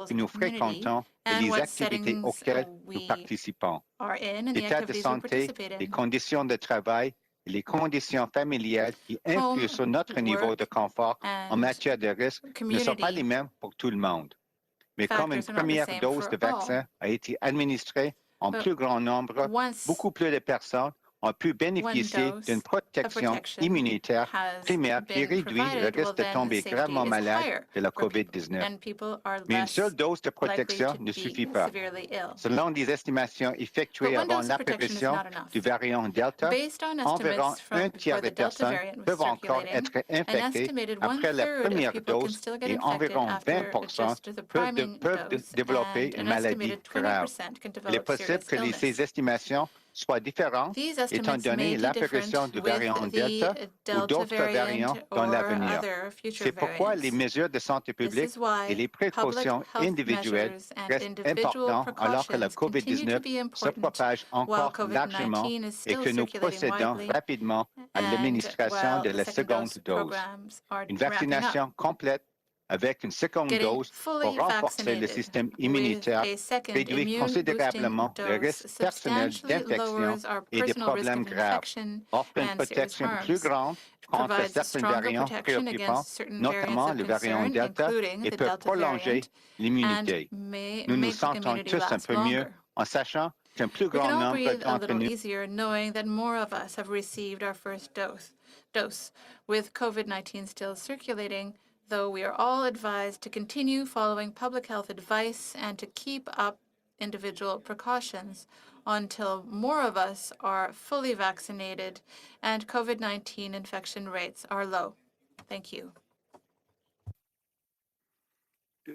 que nous fréquentons et les activités auxquelles nous participons. L'état de santé, les conditions de travail et les conditions familiales qui influent sur notre niveau de confort en matière de risque ne sont pas les mêmes pour tout le monde. Mais comme une première dose de vaccin a été administrée en plus grand nombre, beaucoup plus de personnes ont pu bénéficier d'une protection immunitaire primaire qui réduit le risque de tomber gravement malade de la COVID-19. Mais une seule dose de protection ne suffit pas. Selon des estimations effectuées avant l'apparition du variant Delta, environ un tiers des personnes peuvent encore être infectées après la première dose et environ 20% peuvent développer une maladie grave. Il est possible que ces estimations soient différentes étant donné l'apparition du variant Delta ou d'autres variants dans l'avenir. C'est pourquoi les mesures de santé publique et les précautions individuelles restent importantes alors que la COVID-19 se propage encore largement et que nous procédons rapidement à l'administration de la seconde dose. Une vaccination complète avec une seconde dose pour renforcer le système immunitaire réduit considérablement le risque personnel d'infection et des problèmes graves, offre une protection plus grande contre certains variants préoccupants, notamment le variant Delta, et peut prolonger l'immunité. Nous nous sentons tous un peu mieux en sachant qu'un plus grand nombre d'entre nous with COVID-19 still circulating, though we are all advised to continue following public health advice and to keep up individual precautions until more of us are fully vaccinated and COVID-19 infection rates are low. Thank you.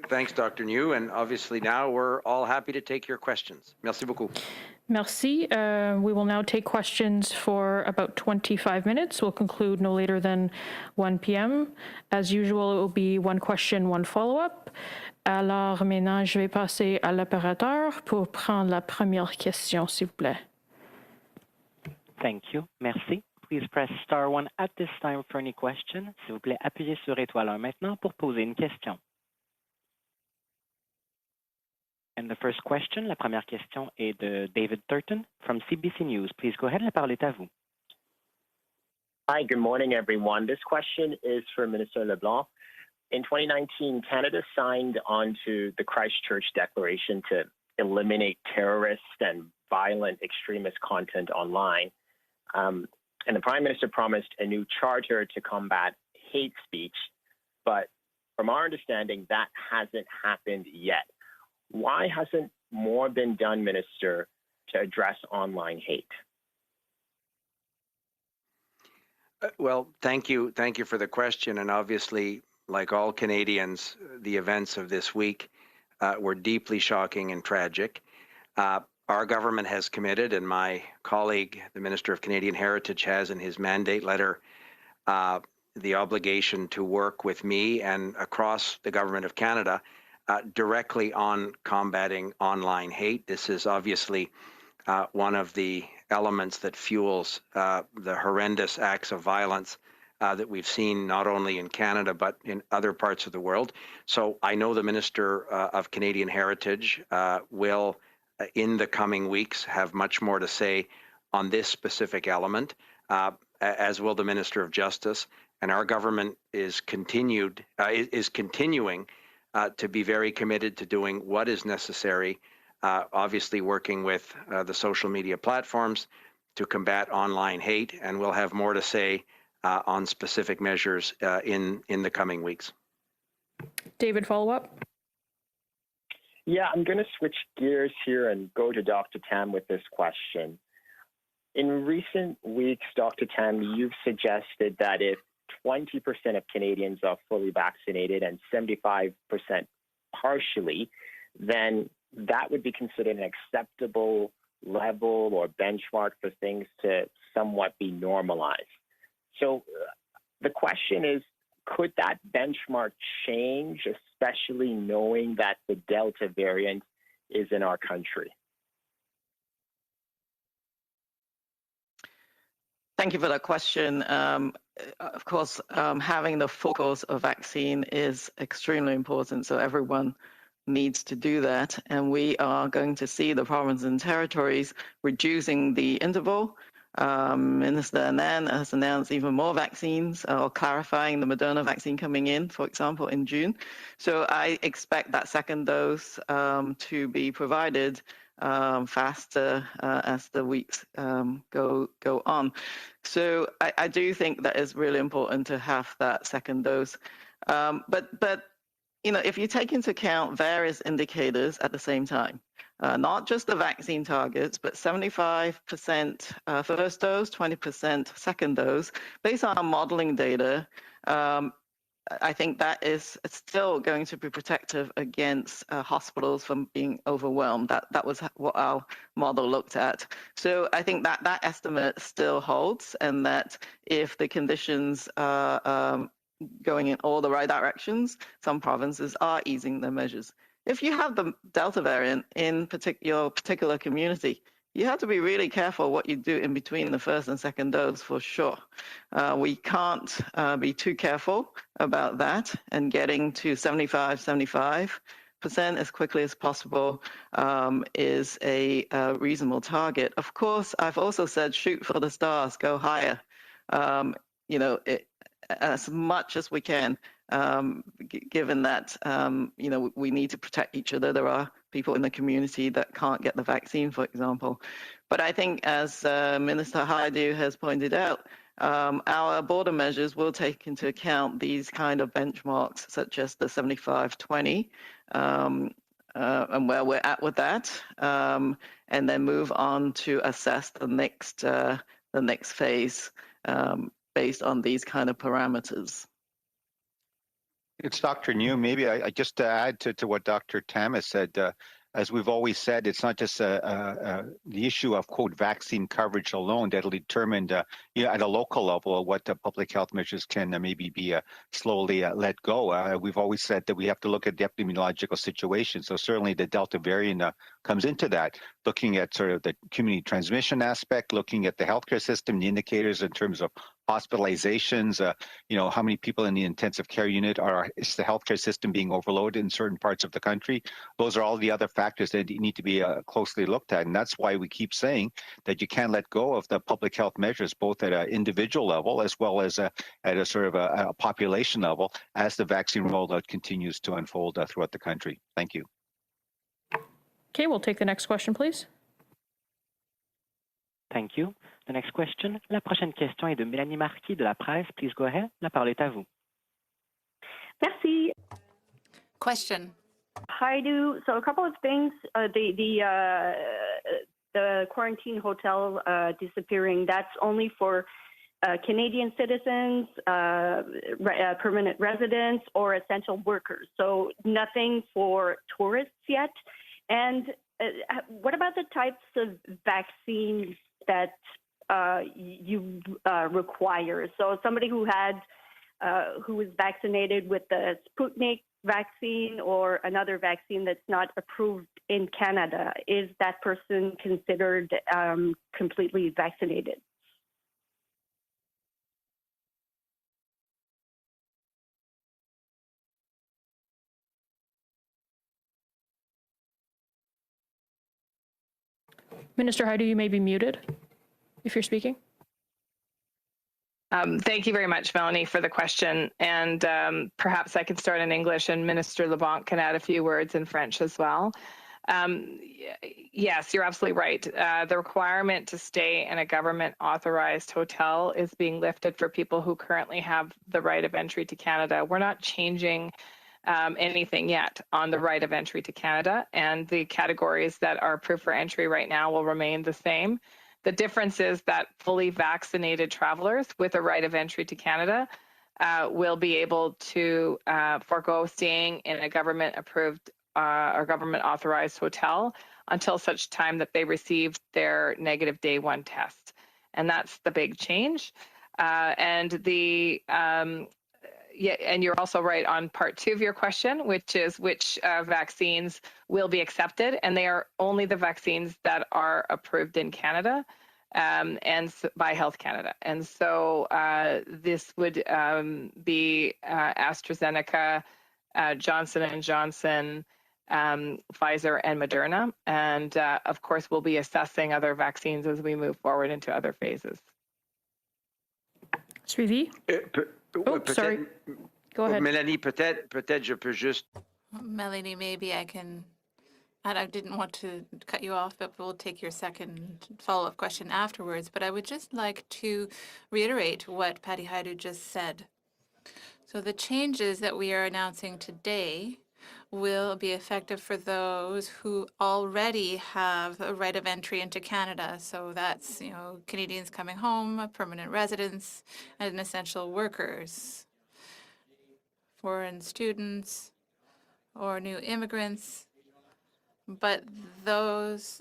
Thanks, Dr. New. And obviously now we're all happy to take your questions. Merci beaucoup. Merci. We will now take questions for about 25 minutes. We'll conclude no later than 1 p.m. As usual, it will be one question, one follow-up. Alors maintenant, je vais passer à l'opérateur pour prendre la première question, s'il vous plaît. Thank you. Merci. Please press star 1 at this time for any question. S'il vous plaît, appuyez sur étoile 1 maintenant pour poser une question. And the first question, la première question est de David Turton from CBC News. Please go ahead, la parole est à vous. Hi, good morning, everyone. This question is for Minister LeBlanc. In 2019, Canada signed onto the Christchurch Declaration to eliminate terrorist and violent extremist content online. And the Prime Minister promised a new charter to combat hate speech, but from our understanding, that hasn't happened yet. Why hasn't more been done, Minister, to address online hate? Well, thank you. Thank you for the question. And obviously, like all Canadians, the events of this week were deeply shocking and tragic. Our government has committed, and my colleague, the Minister of Canadian Heritage, has in his mandate letter the obligation to work with me and across the Government of Canada directly on combating online hate. This is obviously one of the elements that fuels the horrendous acts of violence that we've seen not only in Canada but in other parts of the world. So I know the Minister of Canadian Heritage will, in the coming weeks, have much more to say on this specific element, as will the Minister of Justice. And our government is continuing to be very committed to doing what is necessary, obviously working with the social media platforms to combat online hate, and we'll have more to say on specific measures in the coming weeks. David, follow-up? Yeah, I'm going to switch gears here and go to Dr. Tam with this question. In recent weeks, Dr. Tam, you've suggested that if 20% of Canadians are fully vaccinated and 75% partially, then that would be considered an acceptable level or benchmark for things to somewhat be normalized. So the question is, could that benchmark change, especially knowing that the Delta variant is in our country? Thank you for that question. Of course, having the focus of vaccine is extremely important, so everyone needs to do that. And we are going to see the provinces and territories reducing the interval. Minister Anand has announced even more vaccines, or clarifying the Moderna vaccine coming in, for example, in June. So I expect that second dose to be provided faster as the weeks go on. So I do think that it's really important to have that second dose. But you know, if you take into account various indicators at the same time, not just the vaccine targets, but 75% first dose, 20% second dose, based on our modeling data, I think that is still going to be protective against hospitals from being overwhelmed. That was what our model looked at. So I think that estimate still holds, and that if the conditions are going in all the right directions, some provinces are easing their measures. If you have the Delta variant in your particular community, you have to be really careful what you do in between the first and second dose, for sure. We can't be too careful about that, and getting to 75% as quickly as possible is a reasonable target. Of course, I've also said shoot for the stars, go higher. You know, as much as we can, given that you know, we need to protect each other. There are people in the community that can't get the vaccine, for example. But I think, as Minister Haidu has pointed out, our border measures will take into account these kind of benchmarks, such as the 75-20, and where we're at with that, and then move on to assess the next phase based on these kind of parameters. It's Dr. New. Maybe I just to add to what Dr. Tam has said, as we've always said, it's not just the issue of, quote, vaccine coverage alone that'll determine, you know, at a local level what the public health measures can maybe be slowly let go. We've always said that we have to look at the epidemiological situation. So certainly the Delta variant comes into that, looking at sort of the community transmission aspect, looking at the healthcare system, the indicators in terms of hospitalizations, you know, how many people in the intensive care unit is the healthcare system being overloaded in certain parts of the country? Those are all the other factors that need to be closely looked at. And that's why we keep saying that you can't let go of the public health measures, both at an individual level as well as at a sort of a population level, as the vaccine rollout continues to unfold throughout the country. Thank you. Okay, we'll take the next question, please. Thank you. The next question. La prochaine question est de Mélanie Marquis de La Presse. Please go ahead. La parole est à vous. Merci. Question. Haidu, so a couple of things. The quarantine hotel disappearing, that's only for Canadian citizens, permanent residents, or essential workers. So nothing for tourists yet. And what about the types of vaccines that you require? So somebody who was vaccinated with the Sputnik vaccine or another vaccine that's not approved in Canada, is that person considered completely vaccinated? Minister Haidu, you may be muted if you're speaking. Thank you very much, Melanie, for the question. And perhaps I can start in English and Minister LeBlanc can add a few words in French as well. Yes, you're absolutely right. The requirement to stay in a government-authorized hotel is being lifted for people who currently have the right of entry to Canada. We're not changing anything yet on the right of entry to Canada, and the categories that are approved for entry right now will remain the same. The difference is that fully vaccinated travelers with a right of entry to Canada will be able to forego staying in a government-approved or government-authorized hotel until such time that they receive their negative day one test. And that's the big change. And you're also right on part two of your question, which is which vaccines will be accepted. And they are only the vaccines that are approved in Canada and by Health Canada. And so this would be AstraZeneca, Johnson & Johnson, Pfizer and Moderna. And of course, we'll be assessing other vaccines as we move forward into other phases. Suivi? Sorry. Go ahead. Mélanie, peut-être je peux juste. Melanie, maybe I can, and I didn't want to cut you off, but we'll take your second follow-up question afterwards. But I would just like to reiterate what Patty Hajdu just said. So the changes that we are announcing today will be effective for those who already have a right of entry into Canada. So that's, Canadians coming home, permanent residents, and essential workers, foreign students, or new immigrants, but those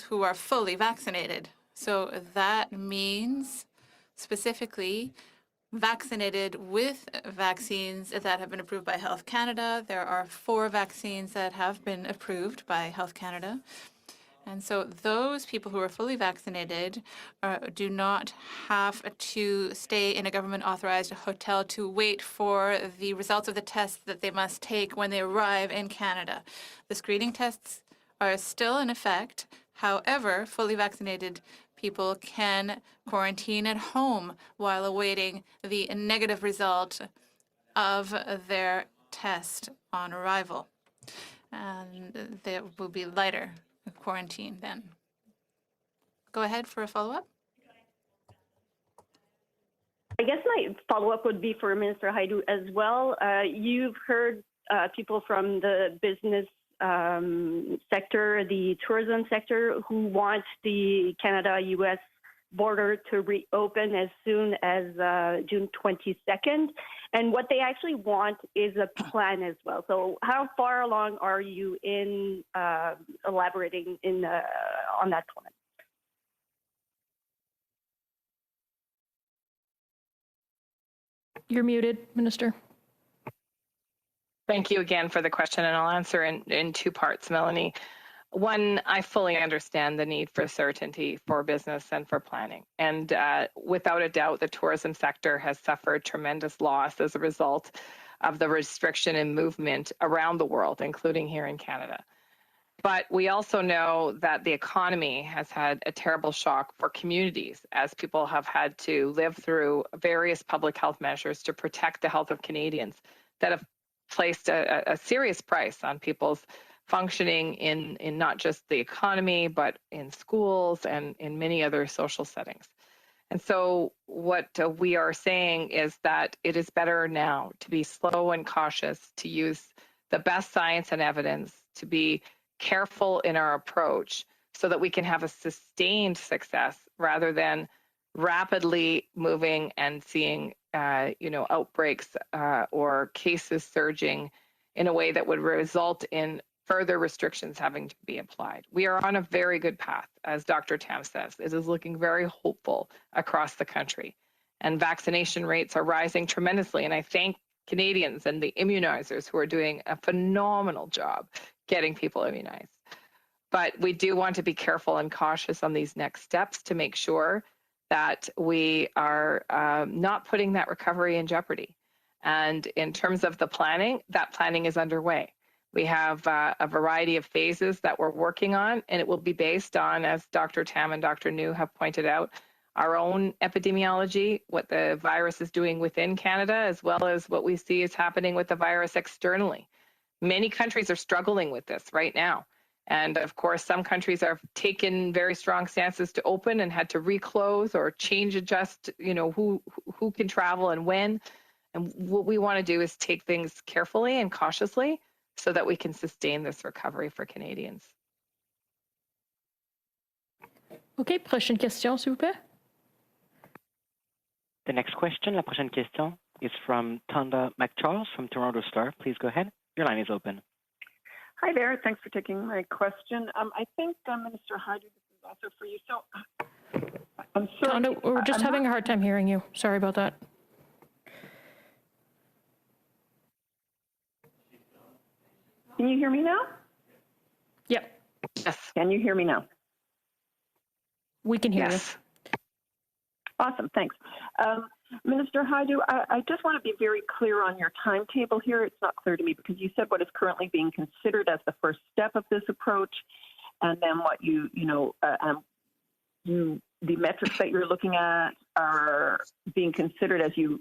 who are fully vaccinated. So that means specifically vaccinated with vaccines that have been approved by Health Canada. There are 4 vaccines that have been approved by Health Canada. And so those people who are fully vaccinated do not have to stay in a government-authorized hotel to wait for the results of the tests that they must take when they arrive in Canada. The screening tests are still in effect. However, fully vaccinated people can quarantine at home while awaiting the negative result of their test on arrival. And they will be lighter quarantine then. Go ahead for a follow-up. I guess my follow-up would be for Minister Hajdu as well. You've heard people from the business sector, the tourism sector, who want the Canada-U.S. border to reopen as soon as June 22nd. And what they actually want is a plan as well. So how far along are you in elaborating on that plan? You're muted, Minister. Thank you again for the question, and I'll answer in 2 parts, Melanie. One, I fully understand the need for certainty for business and for planning. And without a doubt, the tourism sector has suffered tremendous loss as a result of the restriction in movement around the world, including here in Canada. But we also know that the economy has had a terrible shock for communities as people have had to live through various public health measures to protect the health of Canadians that have placed a serious price on people's functioning in not just the economy, but in schools and in many other social settings. And so what we are saying is that it is better now to be slow and cautious, to use the best science and evidence, to be careful in our approach so that we can have a sustained success rather than rapidly moving and seeing outbreaks or cases surging in a way that would result in further restrictions having to be applied. We are on a very good path, as Dr. Tam says. It is looking very hopeful across the country, and vaccination rates are rising tremendously. And I thank Canadians and the immunizers who are doing a phenomenal job getting people immunized. But we do want to be careful and cautious on these next steps to make sure that we are not putting that recovery in jeopardy. And in terms of the planning, that planning is underway. We have a variety of phases that we're working on, and it will be based on, as Dr. Tam and Dr. New have pointed out, our own epidemiology, what the virus is doing within Canada, as well as what we see is happening with the virus externally. Many countries are struggling with this right now. And of course, some countries have taken very strong stances to open and had to reclose or adjust, who can travel and when. And what we want to do is take things carefully and cautiously so that we can sustain this recovery for Canadians. OK, prochaine question, s'il vous plaît. The next question, la prochaine question, is from Tonda McCharles from Toronto Star. Please go ahead. Your line is open. Hi there. Thanks for taking my question. I think, Minister Hajdu, this is also for you. So I'm sorry. Tonda, we're just having a hard time hearing you. Sorry about that. Can you hear me now? Yep. Yes. Can you hear me now? We can hear yes. Awesome. Thanks. Minister Haidu, I just want to be very clear on your timetable here. It's not clear to me because you said what is currently being considered as the first step of this approach, and then what the metrics that you're looking at are being considered as you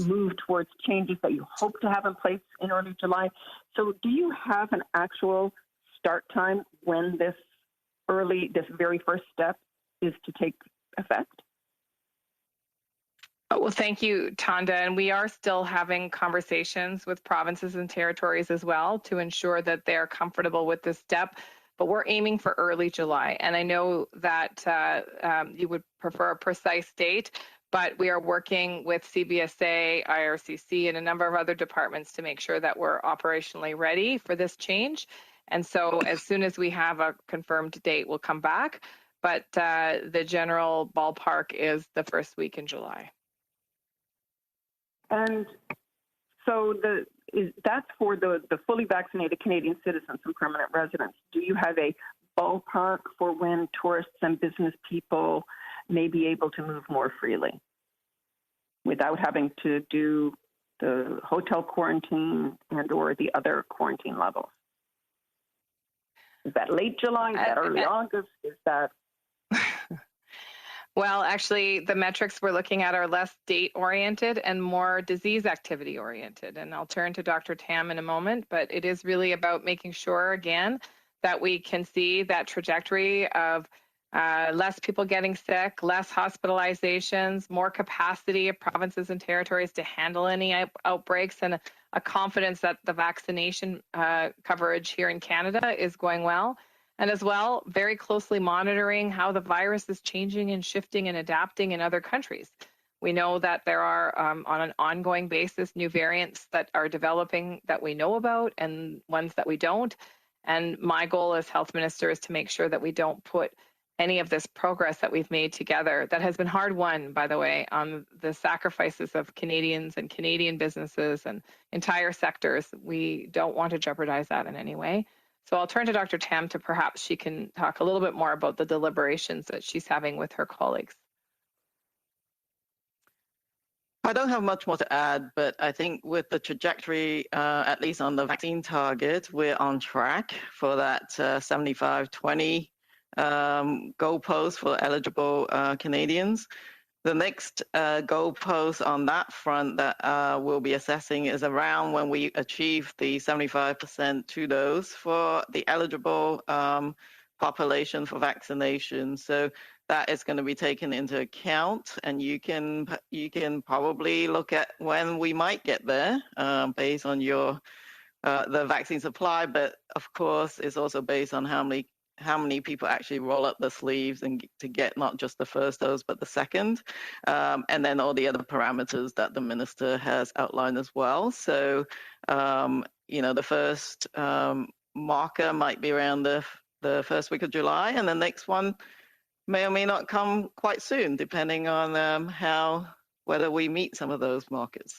move towards changes that you hope to have in place in early July. So do you have an actual start time when this very first step is to take effect? Well, thank you, Tanda. And we are still having conversations with provinces and territories as well to ensure that they're comfortable with this step. But we're aiming for early July. And I know that you would prefer a precise date, but we are working with CBSA, IRCC, and a number of other departments to make sure that we're operationally ready for this change. And so as soon as we have a confirmed date, we'll come back. But the general ballpark is the first week in July. And so that's for the fully vaccinated Canadian citizens and permanent residents. Do you have a ballpark for when tourists and business people may be able to move more freely without having to do the hotel quarantine and or the other quarantine levels? Is that late July? Is that early August? Is that... Well, actually, the metrics we're looking at are less date-oriented and more disease activity-oriented. And I'll turn to Dr. Tam in a moment, but it is really about making sure, again, that we can see that trajectory of less people getting sick, less hospitalizations, more capacity of provinces and territories to handle any outbreaks, and a confidence that the vaccination coverage here in Canada is going well. And as well, very closely monitoring how the virus is changing and shifting and adapting in other countries. We know that there are, on an ongoing basis, new variants that are developing that we know about and ones that we don't. And my goal as health minister is to make sure that we don't put any of this progress that we've made together, that has been hard won, by the way, on the sacrifices of Canadians and Canadian businesses and entire sectors. We don't want to jeopardize that in any way. So I'll turn to Dr. Tam to perhaps she can talk a little bit more about the deliberations that she's having with her colleagues. I don't have much more to add, but I think with the trajectory, at least on the vaccine target, we're on track for that 75-20 goalpost for eligible Canadians. The next goalpost on that front that we'll be assessing is around when we achieve the 75% to dose for the eligible population for vaccination. So that is going to be taken into account, and you can probably look at when we might get there based on your the vaccine supply, but of course it's also based on how many people actually roll up the sleeves and to get not just the first dose, but the second, and then all the other parameters that the minister has outlined as well. So, the first marker might be around the first week of July, and the next one may or may not come quite soon, depending on whether we meet some of those markers.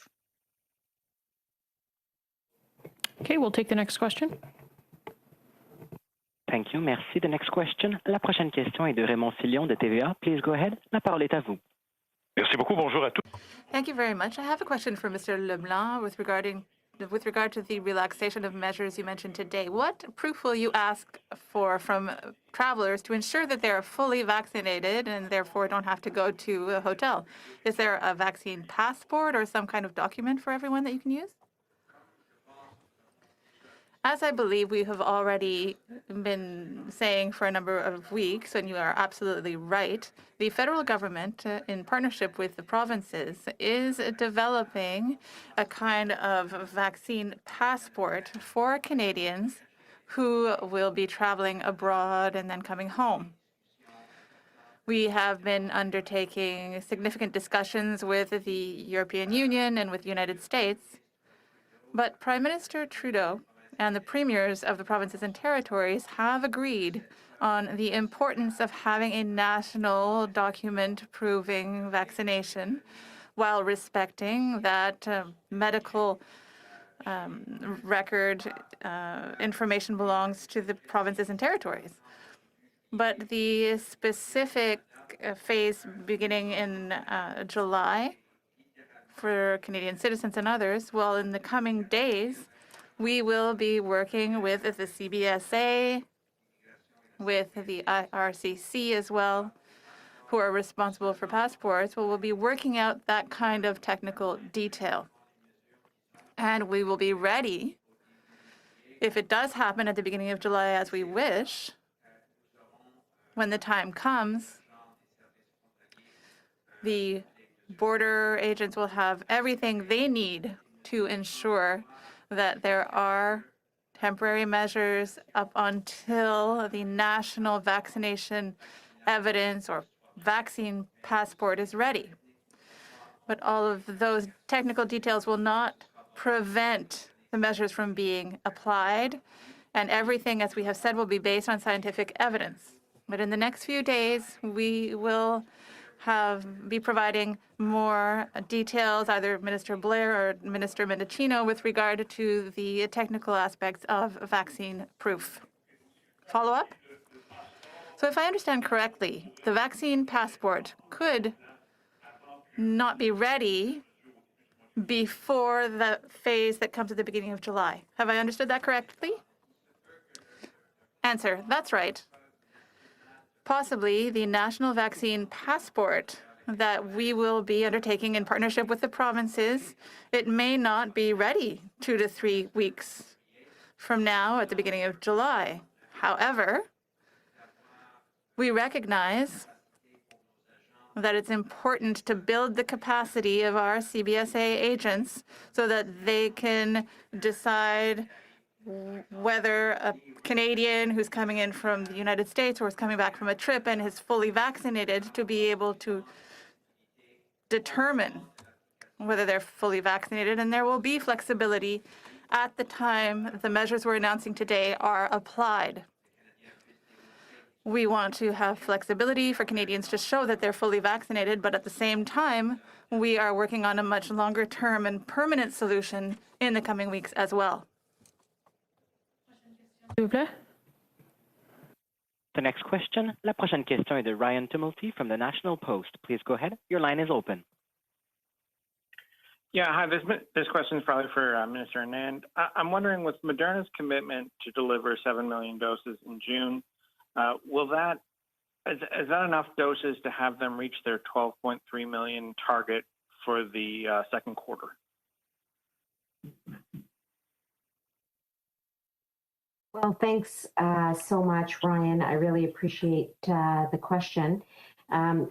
Okay, we'll take the next question. Thank you. Merci. The next question. La prochaine question est de Raymond Sillon de TVA. Please go ahead. La parole est à vous. Merci beaucoup. Bonjour à tous. Thank you very much. I have a question for Mr. Leblanc with regard to the relaxation of measures you mentioned today. What proof will you ask for from travelers to ensure that they are fully vaccinated and therefore don't have to go to a hotel? Is there a vaccine passport or some kind of document for everyone that you can use? As I believe we have already been saying for a number of weeks, and you are absolutely right, the federal government, in partnership with the provinces, is developing a kind of vaccine passport for Canadians who will be traveling abroad and then coming home. We have been undertaking significant discussions with the European Union and with the United States, but Prime Minister Trudeau and the premiers of the provinces and territories have agreed on the importance of having a national document proving vaccination while respecting that medical record information belongs to the provinces and territories. But the specific phase beginning in July for Canadian citizens and others, well, in the coming days, we will be working with the CBSA, with the IRCC as well, who are responsible for passports. Well, we'll be working out that kind of technical detail. And we will be ready, if it does happen at the beginning of July as we wish, when the time comes, the border agents will have everything they need to ensure that there are temporary measures up until the national vaccination evidence or vaccine passport is ready. But all of those technical details will not prevent the measures from being applied, and everything, as we have said, will be based on scientific evidence. But in the next few days, we will be providing more details, either Minister Blair or Minister Mendicino, with regard to the technical aspects of vaccine proof. Follow up? So if I understand correctly, the vaccine passport could not be ready before the phase that comes at the beginning of July. Have I understood that correctly? Answer, that's right. Possibly the national vaccine passport that we will be undertaking in partnership with the provinces, it may not be ready 2 to 3 weeks from now at the beginning of July. However, we recognize that it's important to build the capacity of our CBSA agents so that they can decide whether a Canadian who's coming in from the United States or is coming back from a trip and is fully vaccinated to be able to determine whether they're fully vaccinated. And there will be flexibility at the time the measures we're announcing today are applied. We want to have flexibility for Canadians to show that they're fully vaccinated, but at the same time, we are working on a much longer term and permanent solution in the coming weeks as well. The next question, la prochaine question est de Ryan Tumulty from the National Post. Please go ahead. Your line is open. Yeah, hi. This question is probably for Minister Anand. I'm wondering, with Moderna's commitment to deliver 7 million doses in June, is that enough doses to have them reach their 12.3 million target for the second quarter? Well, thanks so much, Ryan. I really appreciate the question.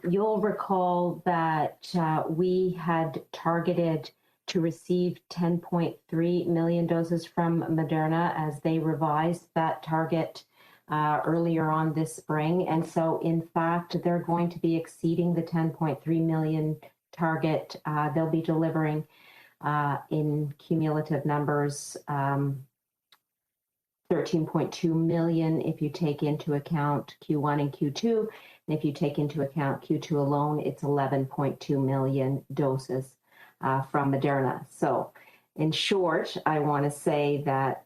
You'll recall that we had targeted to receive 10.3 million doses from Moderna as they revised that target earlier on this spring. And so, in fact, they're going to be exceeding the 10.3 million target. They'll be delivering in cumulative numbers 13.2 million if you take into account Q1 and Q2. And if you take into account Q2 alone, it's 11.2 million doses from Moderna. So in short, I want to say that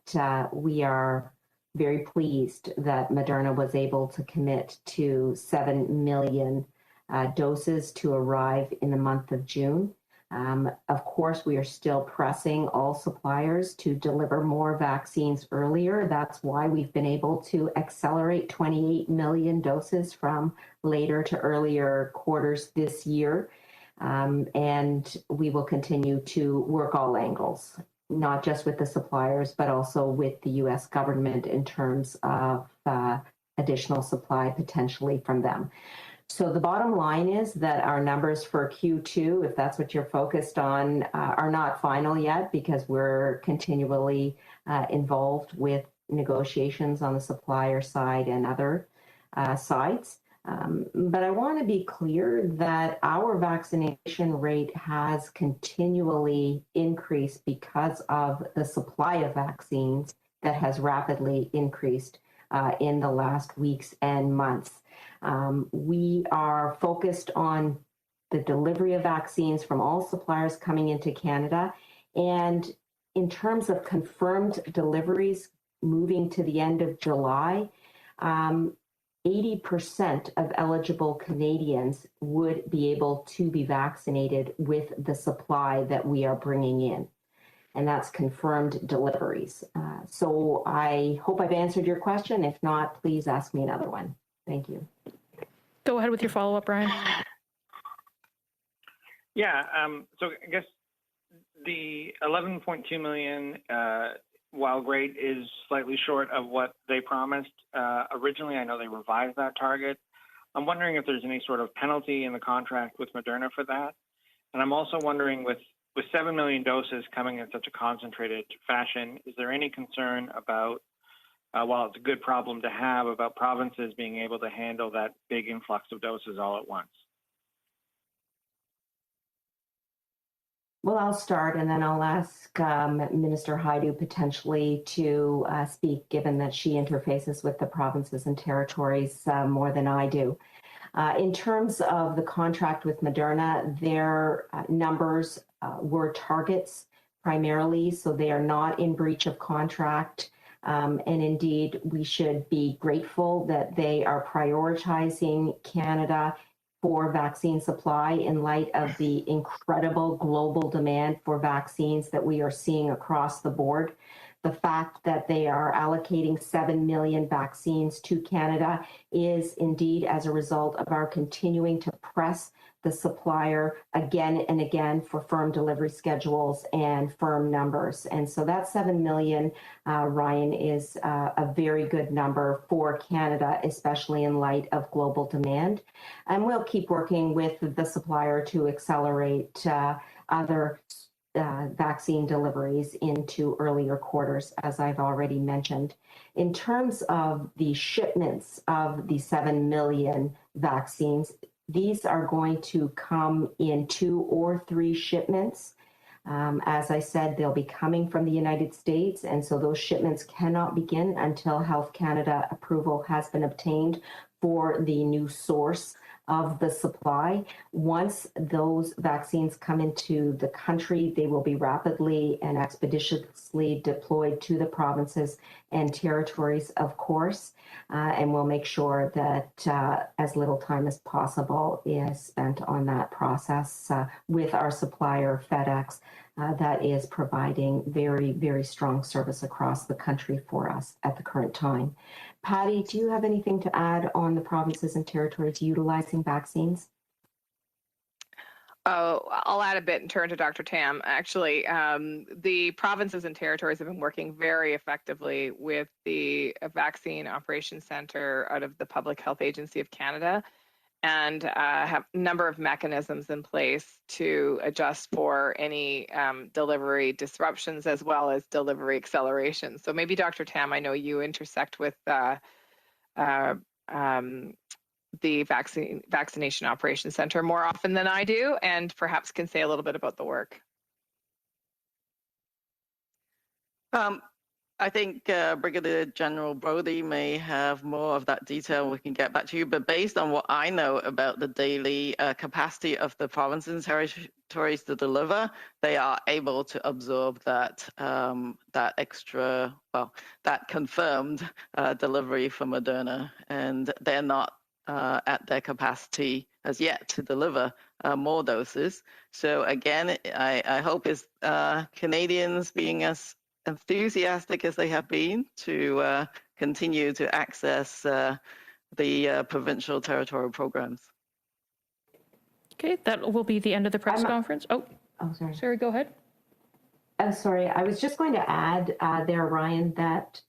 we are very pleased that Moderna was able to commit to 7 million doses to arrive in the month of June. Of course, we are still pressing all suppliers to deliver more vaccines earlier. That's why we've been able to accelerate 28 million doses from later to earlier quarters this year. And we will continue to work all angles, not just with the suppliers, but also with the U.S. government in terms of additional supply potentially from them. So the bottom line is that our numbers for Q2, if that's what you're focused on, are not final yet because we're continually involved with negotiations on the supplier side and other sides. But I want to be clear that our vaccination rate has continually increased because of the supply of vaccines that has rapidly increased in the last weeks and months. We are focused on the delivery of vaccines from all suppliers coming into Canada. And in terms of confirmed deliveries moving to the end of July, 80% of eligible Canadians would be able to be vaccinated with the supply that we are bringing in. And that's confirmed deliveries. So I hope I've answered your question. If not, please ask me another one. Thank you. Go ahead with your follow-up, Ryan. Yeah, so I guess the 11.2 million, while great, is slightly short of what they promised. Originally, I know they revised that target. I'm wondering if there's any sort of penalty in the contract with Moderna for that. And I'm also wondering, with 7 million doses coming in such a concentrated fashion, is there any concern about, while it's a good problem to have, about provinces being able to handle that big influx of doses all at once? Well, I'll start, and then I'll ask Minister Hajdu potentially to speak, given that she interfaces with the provinces and territories more than I do. In terms of the contract with Moderna, their numbers were targets primarily, so they are not in breach of contract. And indeed, we should be grateful that they are prioritizing Canada for vaccine supply in light of the incredible global demand for vaccines that we are seeing across the board. The fact that they are allocating 7 million vaccines to Canada is indeed as a result of our continuing to press the supplier again and again for firm delivery schedules and firm numbers. And so that 7 million, Ryan, is a very good number for Canada, especially in light of global demand. And we'll keep working with the supplier to accelerate other vaccine deliveries into earlier quarters, as I've already mentioned. In terms of the shipments of the 7 million vaccines, these are going to come in 2 or 3 shipments. As I said, they'll be coming from the United States, and so those shipments cannot begin until Health Canada approval has been obtained for the new source of the supply. Once those vaccines come into the country, they will be rapidly and expeditiously deployed to the provinces and territories, of course, and we'll make sure that as little time as possible is spent on that process with our supplier, FedEx, that is providing very, very strong service across the country for us at the current time. Patty, do you have anything to add on the provinces and territories utilizing vaccines? I'll add a bit and turn to Dr. Tam. Actually, the provinces and territories have been working very effectively with the Vaccine Operations Center out of the Public Health Agency of Canada, and have a number of mechanisms in place to adjust for any delivery disruptions as well as delivery acceleration. So maybe Dr. Tam, I know you intersect with the Vaccination Operations Center more often than I do, and perhaps can say a little bit about the work. I think Brigadier General Brody may have more of that detail. We can get back to you. But based on what I know about the daily capacity of the provinces and territories to deliver, they are able to absorb that that confirmed delivery from Moderna, and they're not at their capacity as yet to deliver more doses. So again, I hope is Canadians being as enthusiastic as they have been to continue to access the provincial territorial programs. Okay, that will be the end of the press conference. Oh, sorry. Sorry, go ahead. Sorry, I was just going to add there, Ryan, that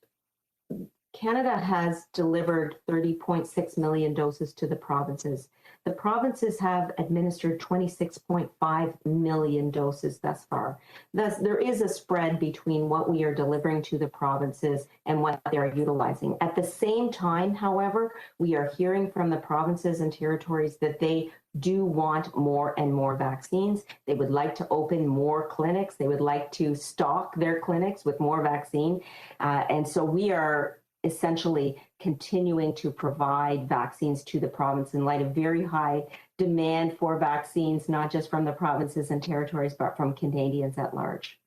Canada has delivered 30.6 million doses to the provinces. The provinces have administered 26.5 million doses thus far. Thus, there is a spread between what we are delivering to the provinces and what they're utilizing. At the same time, however, we are hearing from the provinces and territories that they do want more and more vaccines. They would like to open more clinics. They would like to stock their clinics with more vaccine. And so we are essentially continuing to provide vaccines to the province in light of very high demand for vaccines, not just from the provinces and territories, but from Canadians at large.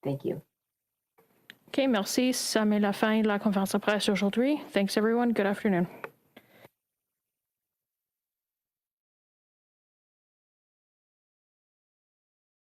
Thank you. Okay, merci. Ça met la fin de la conférence de presse aujourd'hui. Thanks, everyone. Good afternoon.